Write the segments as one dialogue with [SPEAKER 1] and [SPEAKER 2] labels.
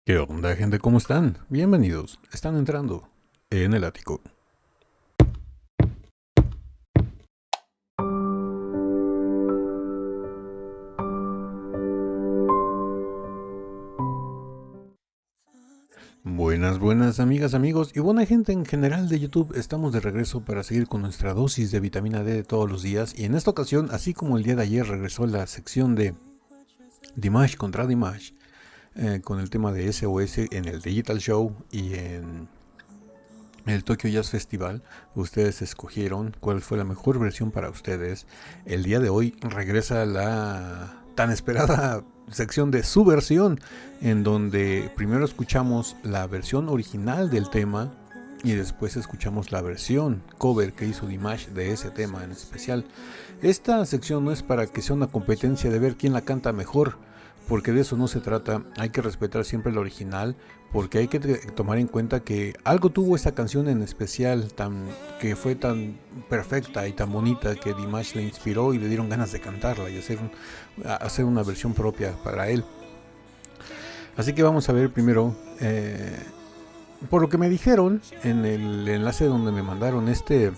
[SPEAKER 1] ¿Qué onda, gente? ¿Cómo están? Bienvenidos. Están entrando en el ático. Buenas amigas, amigos y buena gente en general de YouTube. Estamos de regreso para seguir con nuestra dosis de vitamina D de todos los días. Y en esta ocasión, así como el día de ayer, regresó la sección de Dimash contra Dimash, con el tema de SOS en el Digital Show y en el Tokyo Jazz Festival. Ustedes escogieron cuál fue la mejor versión para ustedes. El día de hoy regresa la tan esperada sección de su versión, en donde primero escuchamos la versión original del tema y después escuchamos la versión cover que hizo Dimash de ese tema en especial. Esta sección no es para que sea una competencia de ver quién la canta mejor, porque de eso no se trata. Hay que respetar siempre el original, porque hay que tomar en cuenta que algo tuvo esta canción en especial, que fue tan perfecta y tan bonita, que Dimash le inspiró y le dieron ganas de cantarla y hacer una versión propia para él. Así que vamos a ver primero, por lo que me dijeron en el enlace donde me mandaron este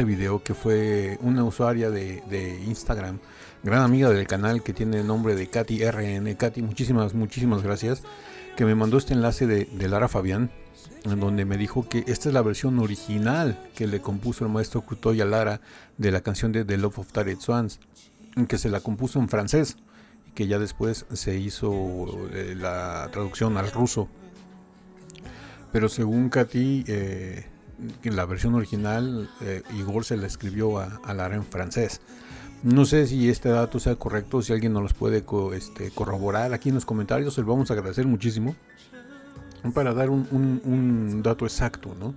[SPEAKER 1] video, que fue una usuaria de Instagram, gran amiga del canal, que tiene el nombre de Katy RN. Katy, muchísimas gracias, que me mandó este enlace de Lara Fabián, en donde me dijo que esta es la versión original que le compuso el maestro Kutoya Lara de la canción de The Love of Tired Swans, que se la compuso en francés y que ya después se hizo la traducción al ruso. Pero según Katy, en la versión original, Igor se la escribió a Lara en francés. No sé si este dato sea correcto, si alguien nos los puede corroborar aquí en los comentarios, les vamos a agradecer muchísimo, para dar un dato exacto, ¿no?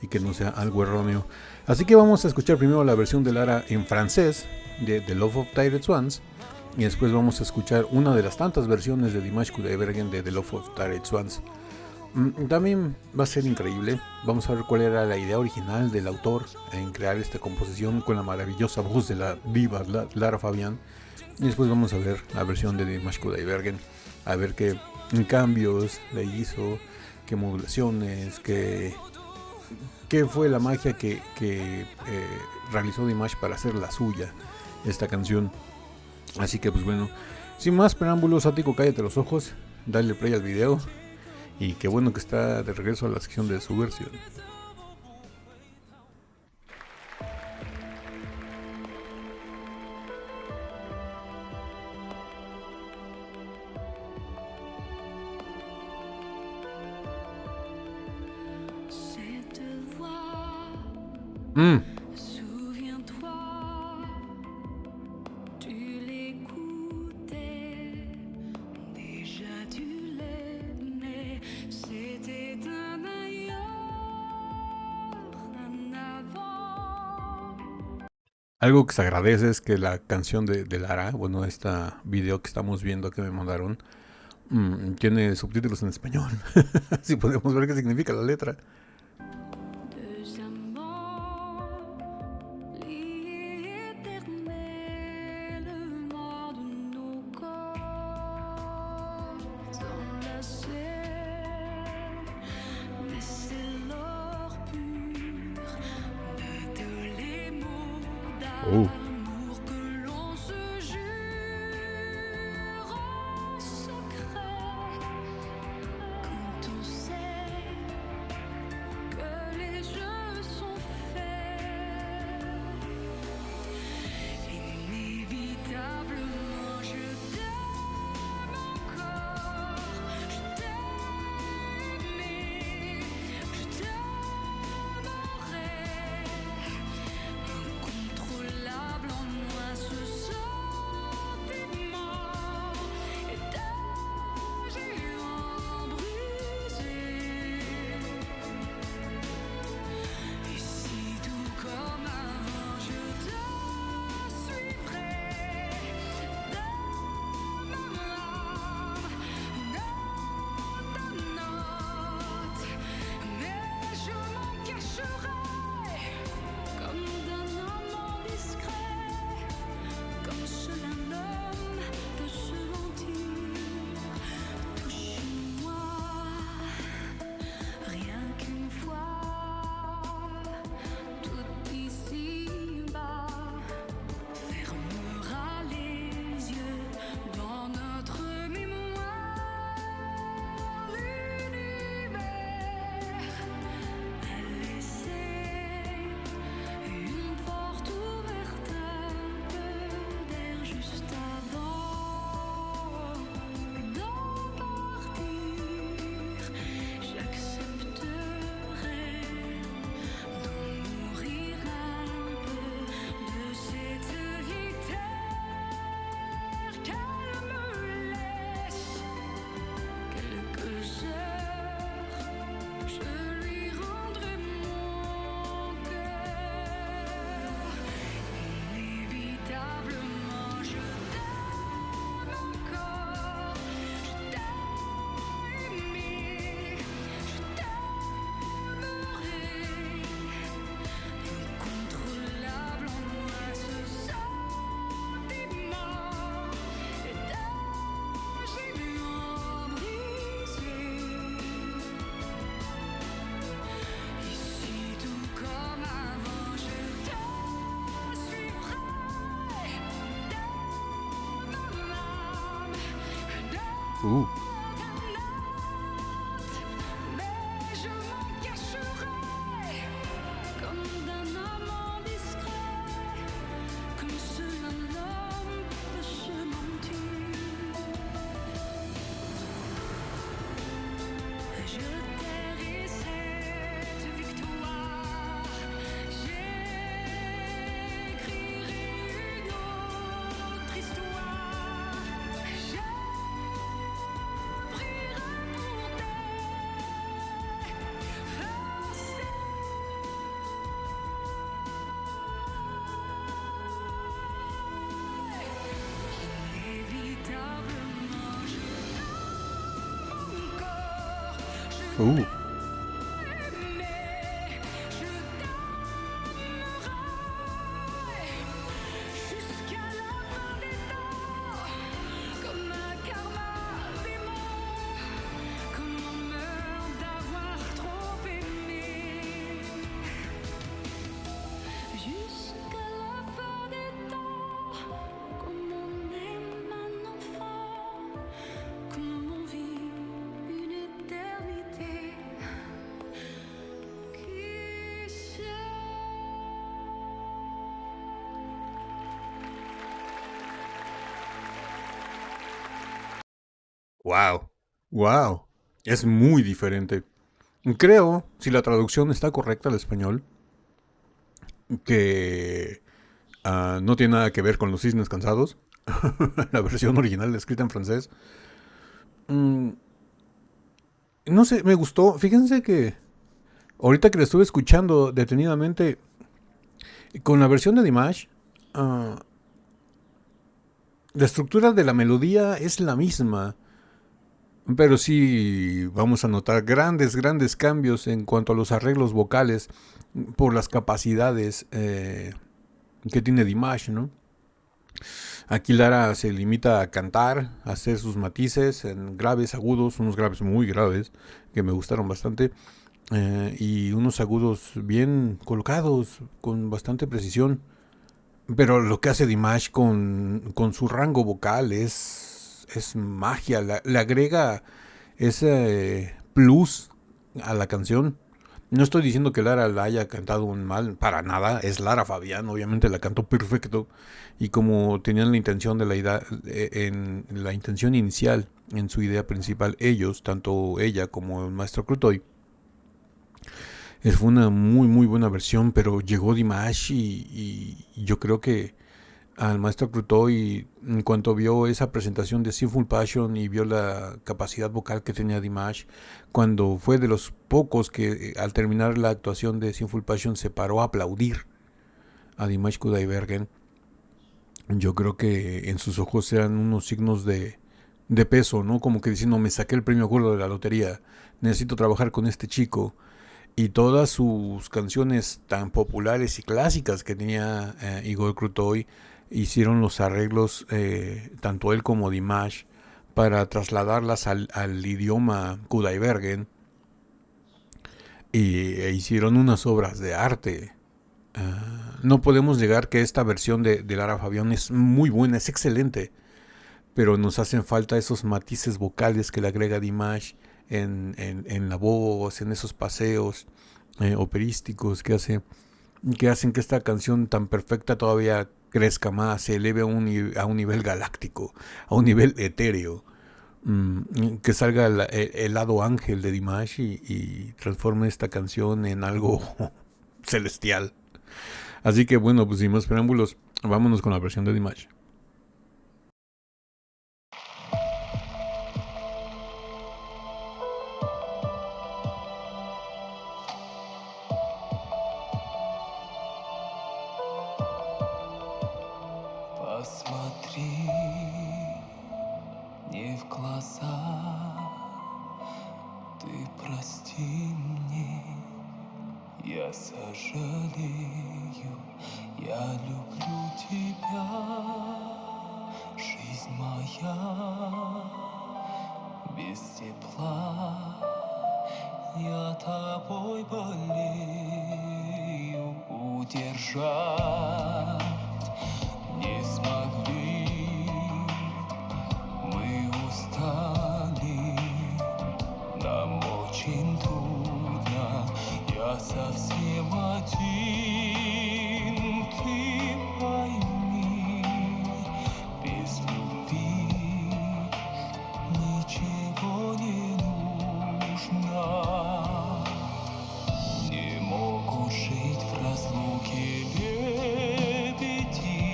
[SPEAKER 1] Y que no sea algo erróneo. Así que vamos a escuchar primero la versión de Lara en francés de The Love of Tired Swans, y después vamos a escuchar una de las tantas versiones de Dimash Kudaibergen de The Love of Tired Swans. También va a ser increíble. Vamos a ver cuál era la idea original del autor en crear esta composición con la maravillosa voz de la diva Lara Fabián. Y después vamos a ver la versión de Dimash Kudaibergen, a ver qué cambios le hizo, qué modulaciones, qué fue la magia que realizó Dimash para hacer la suya, esta canción. Así que pues bueno, sin más preámbulos, Ático, cállate los ojos, dale play al video. Y qué bueno que está de regreso a la sección de su versión. Algo que se agradece es que la canción de Lara, bueno, esta video que estamos viendo que me mandaron, tiene subtítulos en español. Así podemos ver qué significa la letra. Oh. Uh. Uh. Wow. Wow. Es muy diferente. Creo, si la traducción está correcta al español, que no tiene nada que ver con los cisnes cansados. La versión original escrita en francés. Mm, no sé, me gustó. Fíjense que ahorita que la estuve escuchando detenidamente, con la versión de Dimash, la estructura de la melodía es la misma. Pero sí vamos a notar grandes cambios en cuanto a los arreglos vocales por las capacidades que tiene Dimash, ¿no? Aquí Lara se limita a cantar, a hacer sus matices en graves, agudos, unos graves muy graves que me gustaron bastante, y unos agudos bien colocados, con bastante precisión. Pero lo que hace Dimash con su rango vocal es magia, le agrega ese plus a la canción. No estoy diciendo que Lara la haya cantado mal, para nada, es Lara Fabián, obviamente la cantó perfecto, y como tenían la intención de en la intención inicial, en su idea principal, ellos, tanto ella como el maestro Crutoy, fue una muy buena versión, pero llegó Dimash y yo creo que al maestro Crutoy, en cuanto vio esa presentación de Sinful Passion y vio la capacidad vocal que tenía Dimash, cuando fue de los pocos que al terminar la actuación de Sinful Passion se paró a aplaudir a Dimash Kudaibergen, yo creo que en sus ojos eran unos signos de peso, ¿no? Como que diciendo, me saqué el premio gordo de la lotería, necesito trabajar con este chico. Y todas sus canciones tan populares y clásicas que tenía Igor Krutoy, hicieron los arreglos, tanto él como Dimash, para trasladarlas al idioma Kudaibergen, e hicieron unas obras de arte. No podemos negar que esta versión de Lara Fabián es muy buena, es excelente, pero nos hacen falta esos matices vocales que le agrega Dimash en la voz, en esos paseos operísticos que hacen que esta canción tan perfecta todavía crezca más, se eleve a un nivel galáctico, a un nivel etéreo, que salga el lado ángel de Dimash y transforme esta canción en algo celestial. Así que bueno, pues sin más preámbulos, vámonos con la versión de Dimash.
[SPEAKER 2] Посмотри мне в глаза, ты прости мне, я сожалею, я люблю тебя, жизнь моя, без тепла, я тобой болею, удержать не смогли мы устали. совсем один, ты пойми, без любви ничего не нужно. Не могут жить в разлуке лебеди.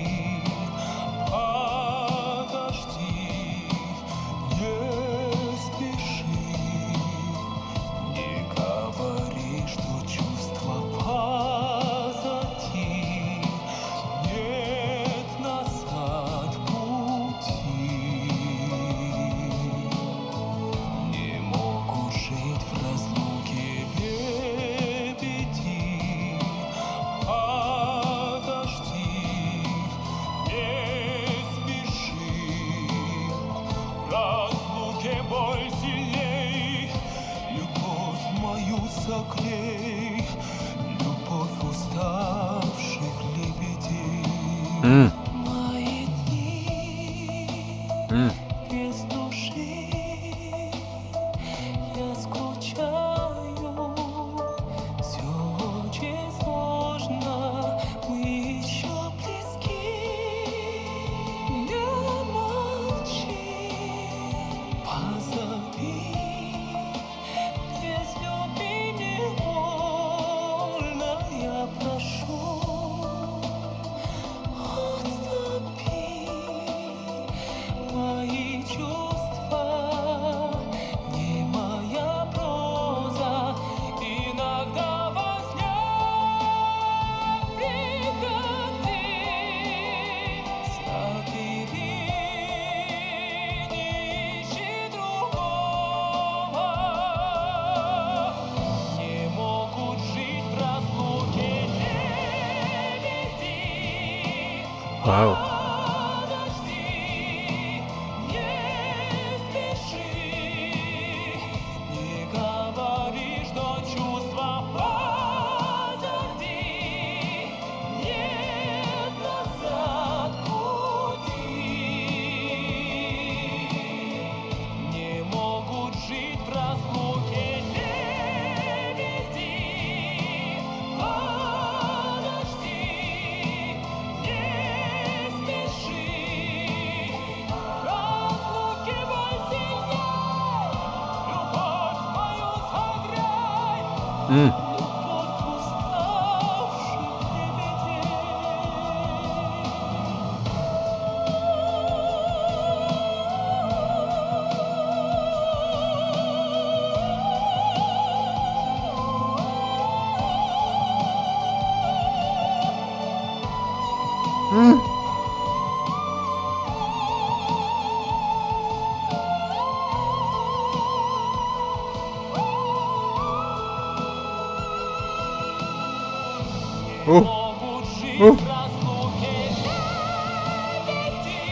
[SPEAKER 2] Подожди, не спеши, не говори, что чувства позади. Нет назад пути. Не могут жить в разлуке лебеди. Подожди, не спеши. В разлуке боль сильней. Любовь мою согрей, любовь уставших лебедей. Мои дни без души, я скучаю, все очень сложно, мы еще близки. Не молчи, позови, без любви не больно, я прошу, уступи. Мои чувства не моя проза, иногда во сне приходи. Забери, не ищи другого. Не могут жить в разлуке лебеди.
[SPEAKER 1] Вау.
[SPEAKER 2] Подожди, не спеши, не говори, что чувства позади. Нет назад пути. Не могут жить в разлуке лебеди. Подожди, не спеши. В разлуке боль сильней. Любовь мою согрей. Любовь уставших лебедей. Могут жить в разлуке лебеди.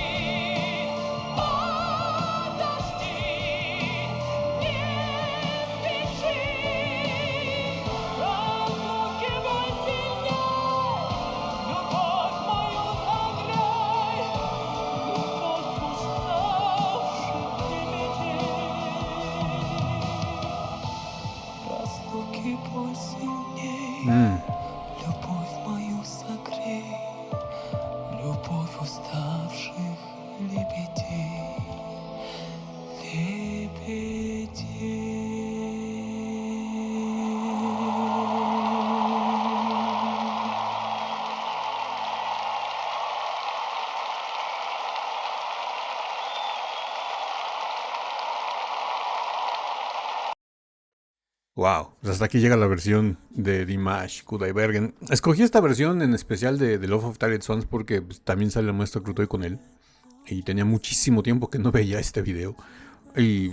[SPEAKER 2] Подожди, не спеши. В разлуке боль сильней. Любовь мою согрей. Любовь уставших лебедей. В разлуке боль сильней. Любовь мою согрей, любовь уставших лебедей,
[SPEAKER 1] Wow, pues hasta aquí llega la versión de Dimash Kudaibergen. Escogí esta versión en especial de Love of Tired Sons porque pues, también sale el maestro Krutoy con él. Y tenía muchísimo tiempo que no veía este video. Y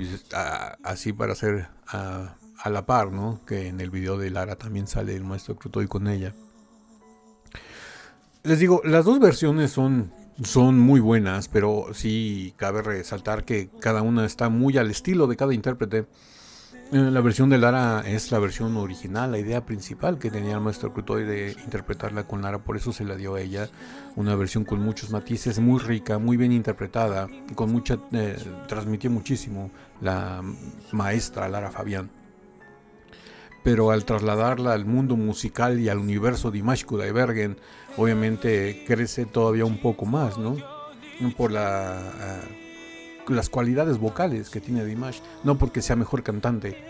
[SPEAKER 1] así para hacer a la par, ¿no? Que en el video de Lara también sale el maestro Krutoy con ella. Les digo, las dos versiones son muy buenas, pero sí cabe resaltar que cada una está muy al estilo de cada intérprete. La versión de Lara es la versión original, la idea principal que tenía el maestro Krutoy de interpretarla con Lara, por eso se la dio a ella. Una versión con muchos matices, muy rica, muy bien interpretada, con mucha transmitió muchísimo la maestra Lara Fabián. pero al trasladarla al mundo musical y al universo de Dimash Kudaibergen, obviamente crece todavía un poco más, ¿no? Por las cualidades vocales que tiene Dimash, no porque sea mejor cantante,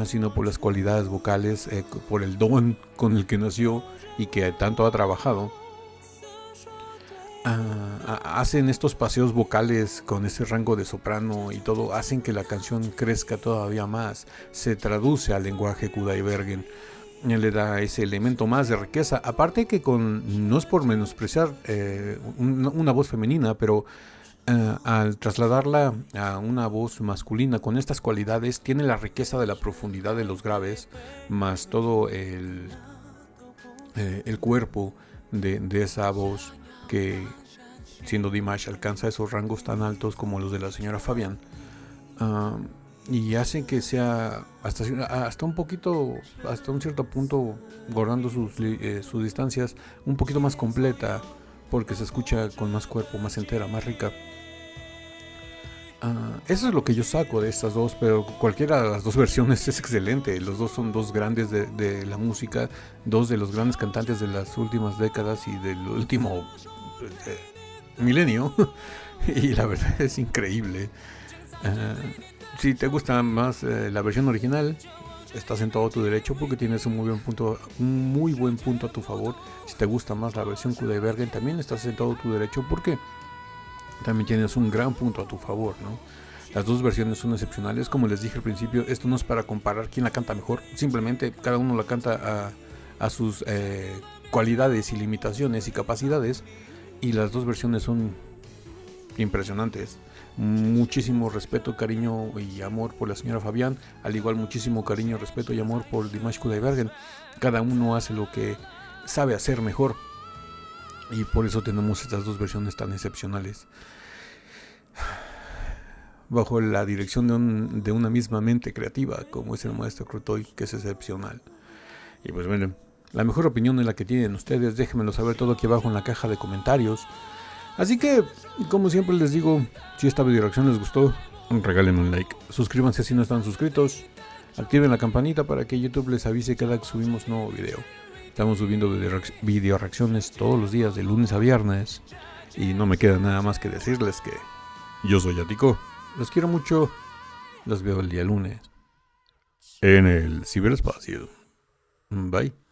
[SPEAKER 1] sino por las cualidades vocales, por el don con el que nació y que tanto ha trabajado. Hacen estos paseos vocales con ese rango de soprano y todo, hacen que la canción crezca todavía más, se traduce al lenguaje Kudaibergen, le da ese elemento más de riqueza, aparte que no es por menospreciar una voz femenina, pero al trasladarla a una voz masculina con estas cualidades, tiene la riqueza de la profundidad de los graves, más todo el cuerpo de esa voz que, siendo Dimash, alcanza esos rangos tan altos como los de la señora Fabián, y hace que sea hasta un poquito, hasta un cierto punto, guardando sus distancias, un poquito más completa, porque se escucha con más cuerpo, más entera, más rica. Eso es lo que yo saco de estas dos, pero cualquiera de las dos versiones es excelente. Los dos son dos grandes de la música, dos de los grandes cantantes de las últimas décadas y del último milenio. Y la verdad es increíble. Si te gusta más la versión original, estás en todo tu derecho porque tienes un muy buen punto a tu favor. Si te gusta más la versión Kudaibergen, también estás en todo tu derecho porque también tienes un gran punto a tu favor, ¿no? Las dos versiones son excepcionales. Como les dije al principio, esto no es para comparar quién la canta mejor, simplemente cada uno la canta a sus cualidades y limitaciones y capacidades, y las dos versiones son impresionantes. Muchísimo respeto, cariño y amor por la señora Fabián, al igual muchísimo cariño, respeto y amor por Dimash Kudaibergen. Cada uno hace lo que sabe hacer mejor, y por eso tenemos estas dos versiones tan excepcionales, bajo la dirección de una misma mente creativa, como es el maestro Crotoy, que es excepcional. Y pues bueno, la mejor opinión es la que tienen ustedes. Déjenmelo saber todo aquí abajo en la caja de comentarios. Así que, como siempre les digo, si esta video reacción les gustó, regálenme un like, suscríbanse si no están suscritos, activen la campanita para que YouTube les avise cada que subimos nuevo video. Estamos subiendo video reacciones todos los días, de lunes a viernes. Y no me queda nada más que decirles que yo soy Yatico. Los quiero mucho. Los veo el día lunes en el ciberespacio. Bye.